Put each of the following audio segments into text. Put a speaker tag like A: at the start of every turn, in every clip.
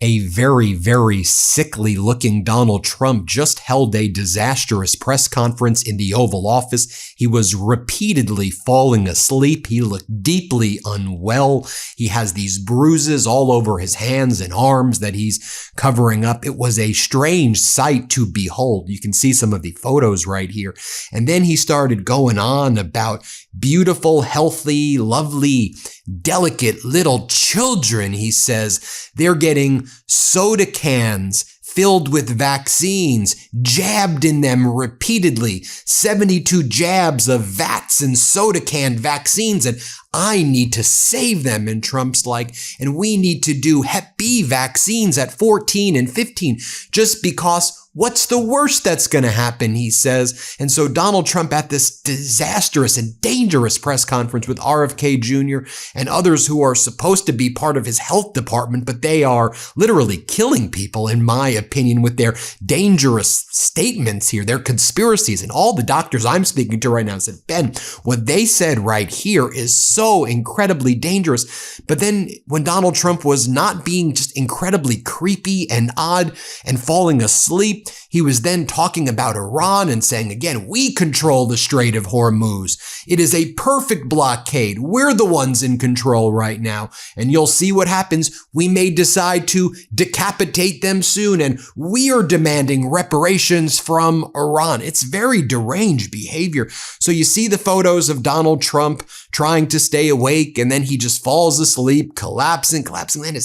A: A very, very sickly looking Donald Trump just held a disastrous press conference in the Oval Office. He was repeatedly falling asleep. He looked deeply unwell. He has these bruises all over his hands and arms that he's covering up. It was a strange sight to behold. You can see some of the photos right here. And then he started going on about beautiful, healthy, lovely, delicate little children. He says they're getting soda cans filled with vaccines, jabbed in them repeatedly, 72 jabs of vats and soda can vaccines, and I need to save them. And Trump's like, and we need to do Hep B vaccines at 14 and 15, just because what's the worst that's going to happen, he says. And so Donald Trump at this disastrous and dangerous press conference with RFK Jr. and others who are supposed to be part of his health department, but they are literally killing people, in my opinion, with their dangerous statements here, their conspiracies. And all the doctors I'm speaking to right now said, Ben, what they said right here is so incredibly dangerous. But then when Donald Trump was not being just incredibly creepy and odd and falling asleep, he was then talking about Iran and saying, again, we control the Strait of Hormuz. It is a perfect blockade. We're the ones in control right now. And you'll see what happens. We may decide to decapitate them soon. And we are demanding reparations from Iran. It's very deranged behavior. So you see the photos of Donald Trump trying to stay awake, and then he just falls asleep, collapsing. Then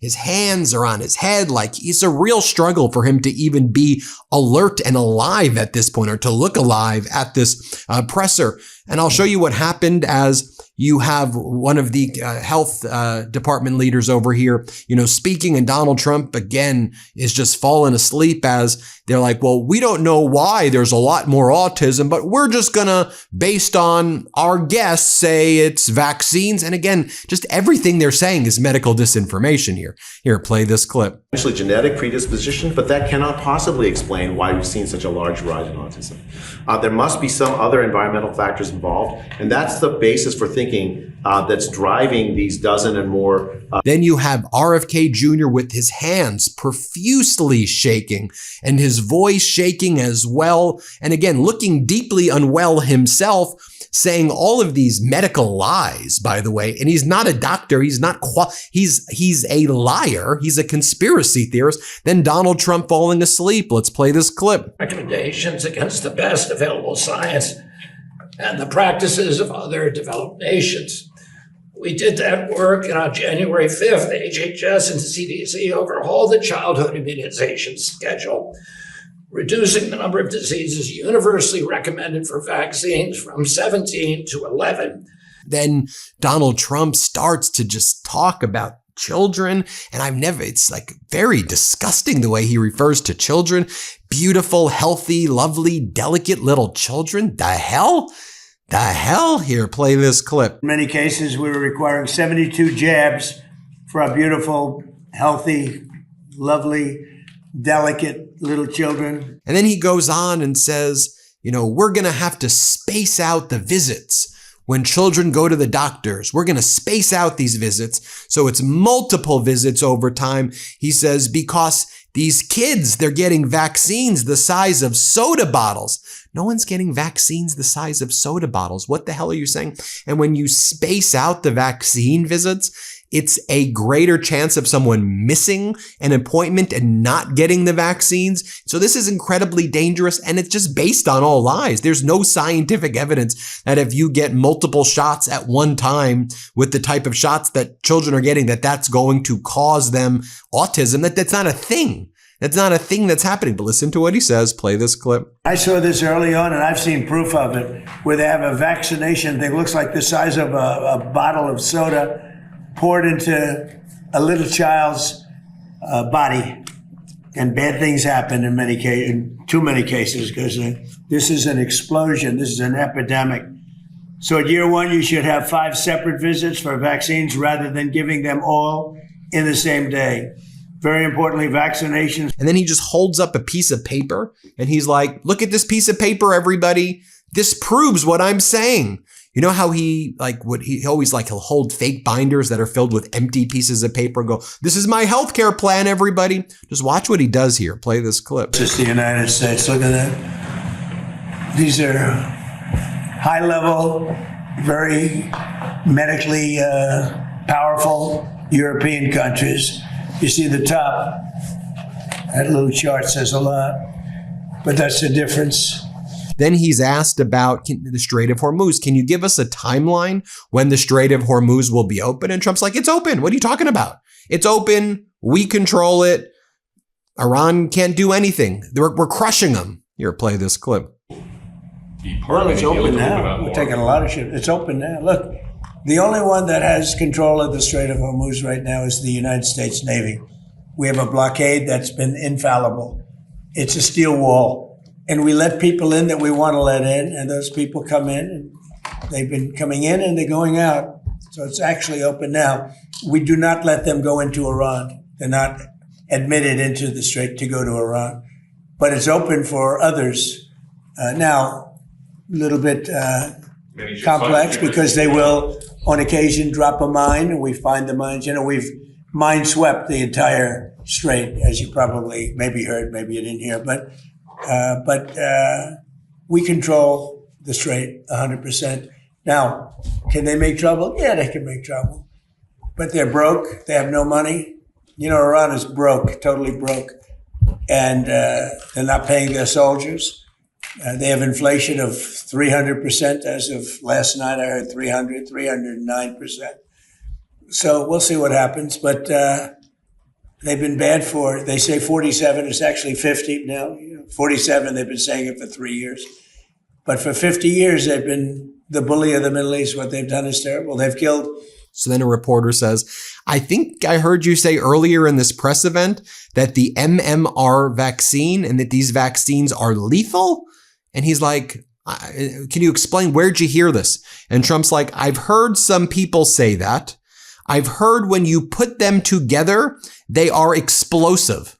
A: his hands are on his head. Like, it's a real struggle for him to even be alert and alive at this point, or to look alive at this presser. And I'll show you what happened as you have one of the health department leaders over here, speaking, and Donald Trump, again, is just falling asleep as they're like, well, we don't know why there's a lot more autism, but we're just gonna, based on our guess, say it's vaccines. And again, just everything they're saying is medical disinformation here. Here, play this clip.
B: Actually genetic predisposition, but that cannot possibly explain why we've seen such a large rise in autism. There must be some other environmental factors involved, and that's the basis for thinking that's driving these dozen and more.
A: Then you have RFK Jr. with his hands profusely shaking and his voice shaking as well. And again, looking deeply unwell himself, saying all of these medical lies, by the way. And he's not a doctor. He's not, he's a liar. He's a conspiracy theorist. Then Donald Trump falling asleep. Let's play this clip.
C: Recommendations against the best available science and the practices of other developed nations. We did that work, and on January 5th, HHS and CDC overhauled the childhood immunization schedule, reducing the number of diseases universally recommended for vaccines from 17 to 11.
A: Then Donald Trump starts to just talk about children, and it's like very disgusting the way he refers to children. Beautiful, healthy, lovely, delicate little children. The hell? The hell? Here, play this clip.
D: In many cases, we were requiring 72 jabs for our beautiful, healthy, lovely, delicate little children.
A: And then he goes on and says, we're going to have to space out the visits. When children go to the doctors, we're going to space out these visits. So it's multiple visits over time. He says, because these kids, they're getting vaccines the size of soda bottles. No one's getting vaccines the size of soda bottles. What the hell are you saying? And when you space out the vaccine visits, it's a greater chance of someone missing an appointment and not getting the vaccines. So this is incredibly dangerous, and it's just based on all lies. There's no scientific evidence that if you get multiple shots at one time with the type of shots that children are getting, that's going to cause them autism. That's not a thing. That's not a thing that's happening. But listen to what he says. Play this clip.
D: I saw this early on, and I've seen proof of it, where they have a vaccination thing, looks like the size of a bottle of soda, poured into a little child's body, and bad things happen in too many cases, because this is an explosion. This is an epidemic. So at year one, you should have 5 separate visits for vaccines rather than giving them all in the same day. Very importantly, vaccinations.
A: And then he just holds up a piece of paper and he's like, look at this piece of paper, everybody. This proves what I'm saying. You know how he he'll hold fake binders that are filled with empty pieces of paper and go, "This is my healthcare plan, everybody." Just watch what he does here. Play this clip.
D: Just the United States. Look at that. These are high level, very medically powerful European countries. You see the top. That little chart says a lot, but that's the difference.
A: Then he's asked about the Strait of Hormuz. Can you give us a timeline when the Strait of Hormuz will be open? And Trump's like, it's open. What are you talking about? It's open. We control it. Iran can't do anything. We're crushing them. Here, play this clip.
D: Well, it's open now. We're taking a lot of shit. It's open now. Look, the only one that has control of the Strait of Hormuz right now is the United States Navy. We have a blockade that's been infallible. It's a steel wall. And we let people in that we want to let in, and those people come in, and they've been coming in and they're going out. So it's actually open now. We do not let them go into Iran. They're not admitted into the strait to go to Iran. But it's open for others. Now, a little bit complex because they will, on occasion, drop a mine, and we find the mines. You know, we've mine swept the entire strait, as you probably maybe heard, maybe you didn't hear, but we control the strait 100%. Now, can they make trouble? Yeah, they can make trouble. But they're broke. They have no money. You know, Iran is broke, totally broke. And they're not paying their soldiers. They have inflation of 300% as of last night. I heard 309%. So we'll see what happens. But they've been bad for, they say 47, it's actually 50 now. 47, they've been saying it for 3 years. But for 50 years, they've been the bully of the Middle East. What they've done is terrible. They've killed.
A: So then a reporter says, I think I heard you say earlier in this press event that the MMR vaccine and that these vaccines are lethal. And he's like, can you explain, where'd you hear this? And Trump's like, I've heard some people say that. I've heard when you put them together, they are explosive.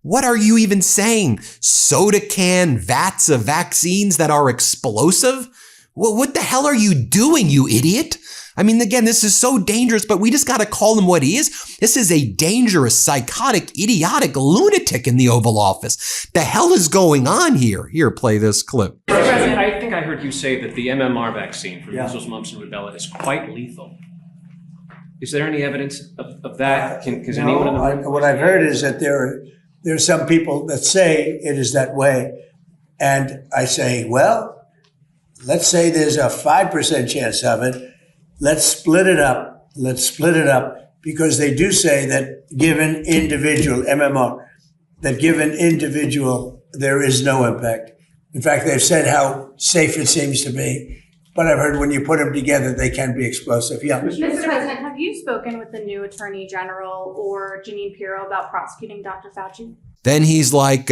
A: What are you even saying? Soda can vats of vaccines that are explosive? Well, what the hell are you doing, you idiot? I mean, again, this is so dangerous, but we just got to call him what he is. This is a dangerous, psychotic, idiotic lunatic in the Oval Office. The hell is going on here? Here, play this clip.
E: President, I think I heard you say that the MMR vaccine for measles, mumps, and rubella is quite lethal. Is there any evidence of that?
D: What I've heard is that there are some people that say it is that way. And I say, well, let's say there's a 5% chance of it. Let's split it up. Because they do say that given individual, MMR, that given individual, there is no impact. In fact, they've said how safe it seems to be. But I've heard when you put them together, they can be explosive. Yeah.
F: Mr. President, have you spoken with the new Attorney General or Jeanine Pirro about prosecuting Dr. Fauci?
A: Then he's like,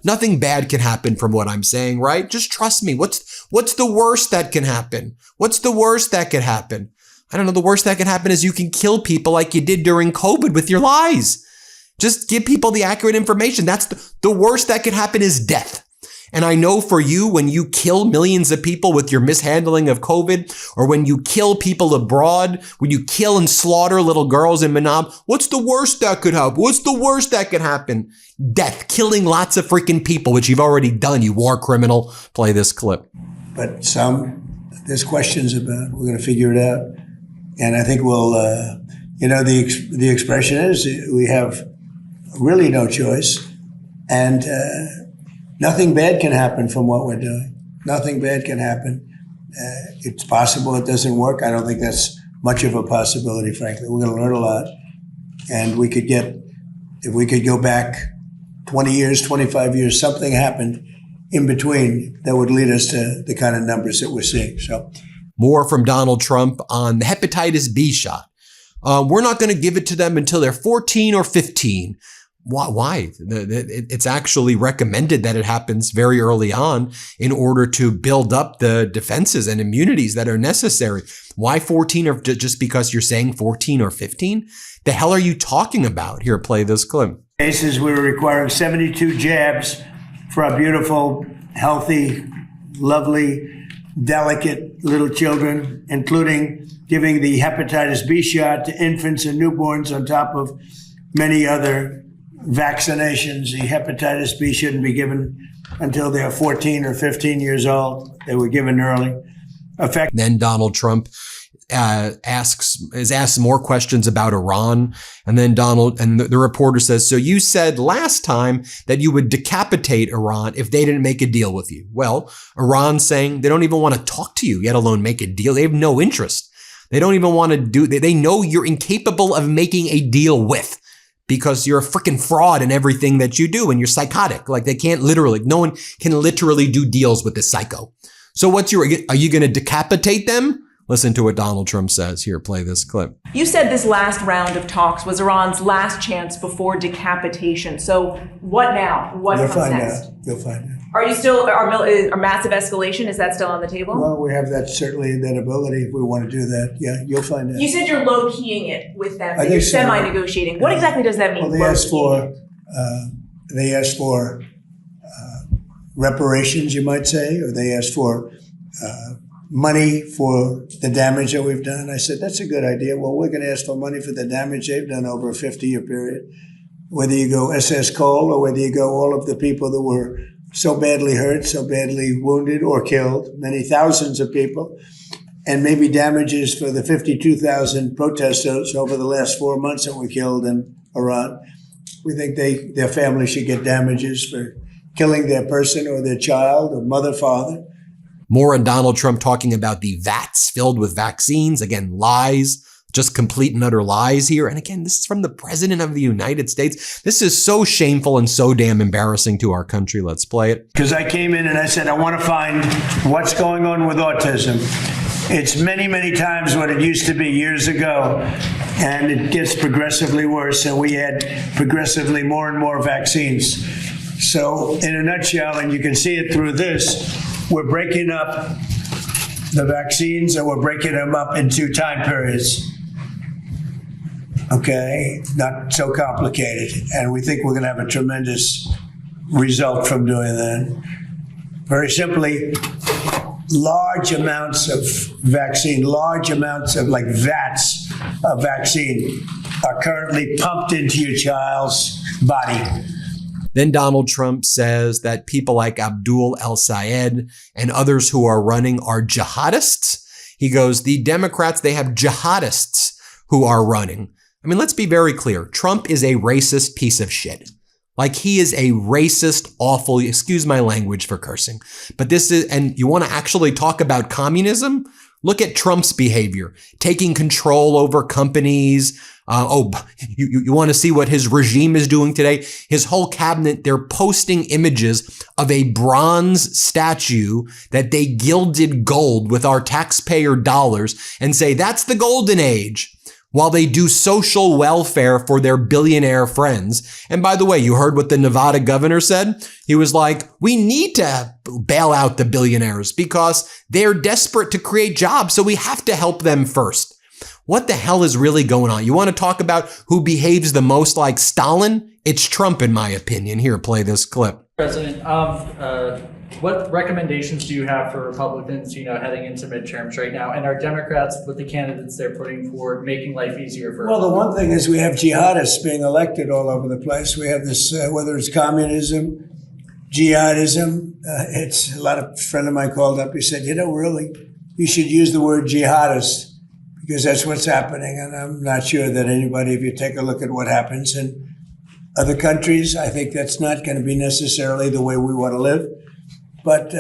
A: nothing bad can happen from what I'm saying, right? Just trust me. What's the worst that can happen? What's the worst that could happen? I don't know. The worst that can happen is you can kill people like you did during COVID with your lies. Just give people the accurate information. That's the worst that could happen is death. And I know for you, when you kill millions of people with your mishandling of COVID, or when you kill people abroad, when you kill and slaughter little girls in Manab, what's the worst that could happen? What's the worst that could happen? Death, killing lots of freaking people, which you've already done, you war criminal. Play this clip.
D: But there's questions about, we're going to figure it out. And I think we'll, the expression is we have really no choice. And, nothing bad can happen from what we're doing. Nothing bad can happen. It's possible it doesn't work. I don't think that's much of a possibility, frankly. We're going to learn a lot. And if we could go back 20 years, 25 years, something happened in between that would lead us to the kind of numbers that we're seeing. So,
A: more from Donald Trump on the hepatitis B shot. We're not going to give it to them until they're 14 or 15. Why? It's actually recommended that it happens very early on in order to build up the defenses and immunities that are necessary. Why 14 or just because you're saying 14 or 15? The hell are you talking about? Here, play this clip.
D: Cases we were requiring 72 jabs for our beautiful, healthy, lovely delicate little children, including giving the hepatitis B shot to infants and newborns on top of many other vaccinations. The hepatitis B shouldn't be given until they're 14 or 15 years old. They were given early.
A: Then Donald Trump is asked more questions about Iran. And then the reporter says, so you said last time that you would decapitate Iran if they didn't make a deal with you. Well, Iran's saying they don't even want to talk to you, let alone make a deal. They have no interest. They don't even want to they know you're incapable of making a deal with, because you're a freaking fraud in everything that you do and you're psychotic. Like no one can literally do deals with this psycho. So are you going to decapitate them? Listen to what Donald Trump says. Here, play this clip.
G: You said this last round of talks was Iran's last chance before decapitation. So what now? What comes next?
D: You'll find out.
G: Are you still, are massive escalation, is that still on the table?
D: Well, we have certainly that ability if we want to do that. Yeah, you'll find out.
G: You said you're low-keying it with them, that you're semi-negotiating. What exactly does that mean?
D: Well, they asked for reparations, you might say, or they asked for money for the damage that we've done. I said, that's a good idea. Well, we're going to ask for money for the damage they've done over a 50-year period. Whether you go SS Cole or whether you go all of the people that were so badly hurt, so badly wounded or killed, many thousands of people, and maybe damages for the 52,000 protesters over the last 4 months that were killed in Iran. We think their family should get damages for killing their person or their child or mother, father.
A: More on Donald Trump talking about the vats filled with vaccines. Again, lies, just complete and utter lies here. And again, this is from the President of the United States. This is so shameful and so damn embarrassing to our country. Let's play it.
D: Because I came in and I said, I want to find what's going on with autism. It's many, many times what it used to be years ago, and it gets progressively worse, and we had progressively more and more vaccines. So in a nutshell, and you can see it through this, we're breaking up the vaccines and we're breaking them up into time periods. Okay, not so complicated. And we think we're going to have a tremendous result from doing that. Very simply, large amounts of vaccine, large amounts of like vats of vaccine are currently pumped into your child's body.
A: Then Donald Trump says that people like Abdul El-Sayed and others who are running are jihadists. He goes, the Democrats, they have jihadists who are running. I mean, let's be very clear. Trump is a racist piece of shit. Like, he is a racist, awful, excuse my language for cursing. But this is, and you want to actually talk about communism? Look at Trump's behavior, taking control over companies. You want to see what his regime is doing today? His whole cabinet, they're posting images of a bronze statue that they gilded gold with our taxpayer dollars and say, that's the golden age, while they do social welfare for their billionaire friends. And by the way, you heard what the Nevada governor said? He was like, we need to bail out the billionaires because they're desperate to create jobs, so we have to help them first. What the hell is really going on? You want to talk about who behaves the most like Stalin? It's Trump, in my opinion. Here, play this clip.
H: President, what recommendations do you have for Republicans, heading into midterms right now? And are Democrats, with the candidates they're putting forward, making life easier for
D: Well, the one thing is we have jihadists being elected all over the place. We have this, whether it's communism, jihadism. It's a friend of mine called up. He said, really, you should use the word jihadist, because that's what's happening. And I'm not sure that anybody, if you take a look at what happens in other countries, I think that's not going to be necessarily the way we want to live. But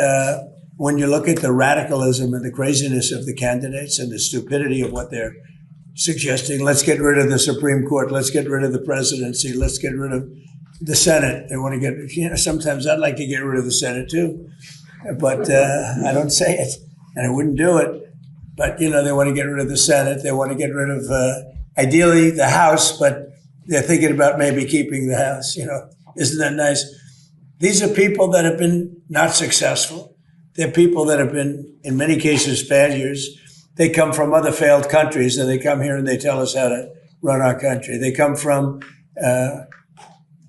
D: when you look at the radicalism and the craziness of the candidates and the stupidity of what they're suggesting, let's get rid of the Supreme Court, let's get rid of the presidency, let's get rid of the Senate. They want to get, sometimes I'd like to get rid of the Senate too, but I don't say it, and I wouldn't do it. But, they want to get rid of the Senate. They want to get rid of, ideally, the House, but they're thinking about maybe keeping the House. Isn't that nice? These are people that have been not successful. They're people that have been, in many cases, failures. They come from other failed countries, and they come here and they tell us how to run our country. They come from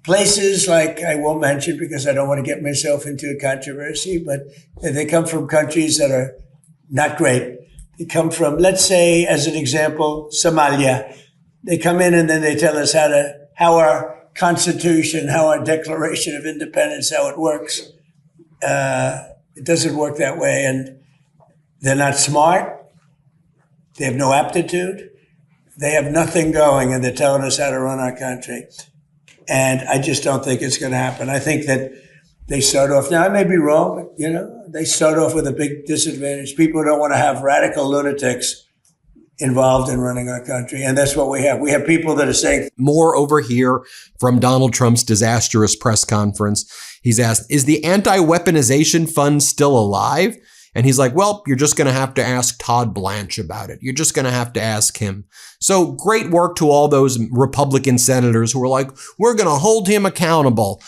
D: places like, I won't mention because I don't want to get myself into a controversy, but they come from countries that are not great. They come from, let's say, as an example, Somalia. They come in and then they tell us how our Constitution, how our Declaration of Independence, how it works. It doesn't work that way, and they're not smart. They have no aptitude. They have nothing going, and they're telling us how to run our country. And I just don't think it's going to happen. I think that they start off, now I may be wrong, but they start off with a big disadvantage. People don't want to have radical lunatics involved in running our country. And that's what we have. We have people that are saying.
A: More over here from Donald Trump's disastrous press conference. He's asked, is the anti-weaponization fund still alive? And he's like, well, you're just going to have to ask Todd Blanche about it. You're just going to have to ask him. So great work to all those Republican senators who were like, we're going to hold him accountable.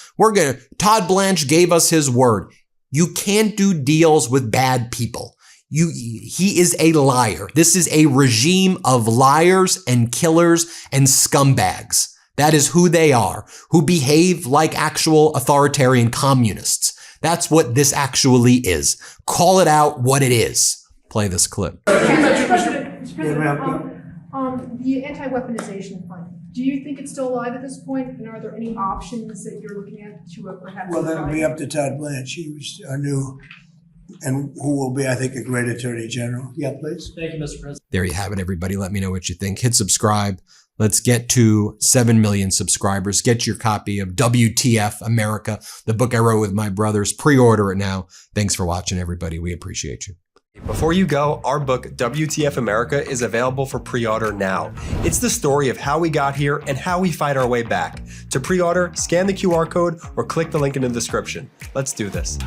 A: Todd Blanche gave us his word. You can't do deals with bad people. He is a liar. This is a regime of liars and killers and scumbags. That is who they are, who behave like actual authoritarian communists. That's what this actually is. Call it out what it is. Play this clip.
I: Mr. President, the anti-weaponization fund, do you think it's still alive at this point? And are there any options that you're looking at to perhaps?
D: Well, that'll be up to Todd Blanche. He was our new, and who will be, I think, a great attorney general. Yeah, please.
H: Thank you, Mr. President.
A: There you have it, everybody. Let me know what you think. Hit subscribe. Let's get to 7 million subscribers. Get your copy of WTF America, the book I wrote with my brothers. Pre-order it now. Thanks for watching, everybody. We appreciate you.
J: Before you go, our book, WTF America, is available for pre-order now. It's the story of how we got here and how we fight our way back. To pre-order, scan the QR code or click the link in the description. Let's do this.